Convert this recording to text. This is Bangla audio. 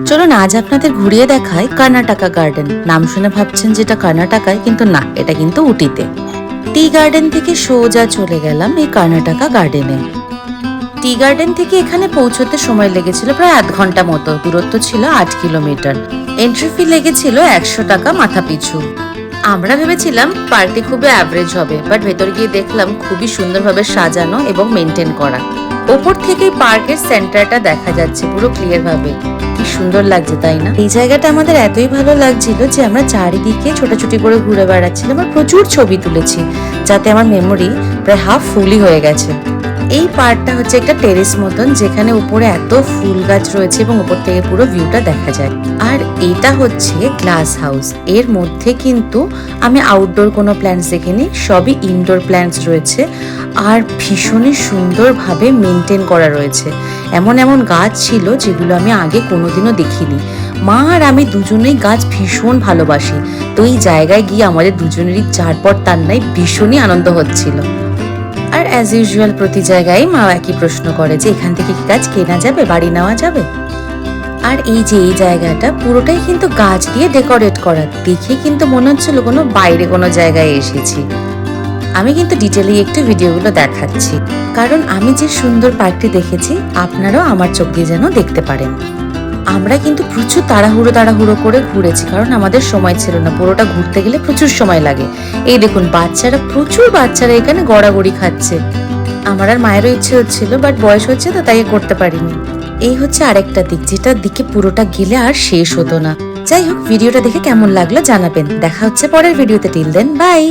চলুন আজ আপনাদের ঘুরিয়ে দেখায় কর্ণাটকা গার্ডেন। নাম শুনে ভাবছেন যেটা কর্ণাটকায়, কিন্তু না, এটা কিন্তু উটিতে। টি গার্ডেন থেকে সোজা চলে গেলাম এই কর্ণাটকা গার্ডেনে। টি গার্ডেন থেকে এখানে পৌঁছতে সময় লেগেছিল প্রায় আধ ঘন্টা মতো। দূরত্ব ছিল 8 কিলোমিটার। এন্ট্রি ফি লেগেছিল 100 টাকা মাথা পিছু। আমরা ভেবেছিলাম পার্কটি খুবই অ্যাভারেজ হবে, বাট ভেতর গিয়ে দেখলাম খুবই সুন্দরভাবে সাজানো এবং মেনটেন করা। ওপর থেকেই পার্কের সেন্টারটা দেখা যাচ্ছে পুরো ক্লিয়ার ভাবে। কি সুন্দর লাগছে তাই না? এই জায়গাটা আমাদের এতই ভালো লাগছিল যে আমরা চারিদিকে ছোটাছুটি করে ঘুরে বেড়াচ্ছিলাম আর প্রচুর ছবি তুলেছি, যাতে আমার মেমোরি প্রায় হাফ ফুলই হয়ে গেছে। এই পার্কটা হচ্ছে একটা টেরেস মতন, যেখানে উপরে এত ফুল গাছ রয়েছে এবং উপর থেকে পুরো ভিউটা দেখা যায়। আর এটা হচ্ছে গ্লাস হাউস। এর মধ্যে কিন্তু আমি আউটডোর কোনো প্ল্যান্টস দেখিনি, সবই ইনডোর প্ল্যান্টস রয়েছে আর ভীষণই সুন্দরভাবে মেনটেন করা রয়েছে। এমন এমন গাছ ছিল যেগুলো আমি আগে কোনোদিনও দেখিনি। মা আর আমি দুজনেই গাছ ভীষণ ভালোবাসি, তো এই জায়গায় গিয়ে আমাদের দুজনেরই যার পর তার নাই ভীষণই আনন্দ হচ্ছিল। আর অ্যাজ ইউজুয়াল প্রতি জায়গায় মা একই প্রশ্ন করে যে এখান থেকে কি গাছ কেনা যাবে, বাড়ি নেওয়া যাবে। আর এই যে এই জায়গাটা পুরোটাই কিন্তু গাছ দিয়ে ডেকোরেট করা, দেখে কিন্তু মনে হচ্ছিল কোনো বাইরে কোনো জায়গায় এসেছি। আমি কিন্তু ডিটেইলে একটু ভিডিওগুলো দেখাচ্ছি, কারণ আমি যে সুন্দর পার্কটি দেখেছি আপনারাও আমার চোখ দিয়ে যেন দেখতে পারেন। আমরা কিন্তু প্রচুর তাড়াহুড়ো করে ঘুরেছি, কারণ আমাদের সময় ছিল না। পুরোটা ঘুরতে গেলে প্রচুর সময় লাগে। এই দেখুন প্রচুর বাচ্চারা এখানে গড়াগড়ি খাচ্ছে। আমার আর মায়েরও ইচ্ছে হচ্ছিল, বাট বয়স হচ্ছে তো তাই করতে পারিনি। এই হচ্ছে আরেকটা দিক, যেটার দিকে পুরোটা গেলে আর শেষ হতো না। যাই হোক, ভিডিওটা দেখে কেমন লাগলো জানাবেন। দেখা হচ্ছে পরের ভিডিওতে। Till then, by.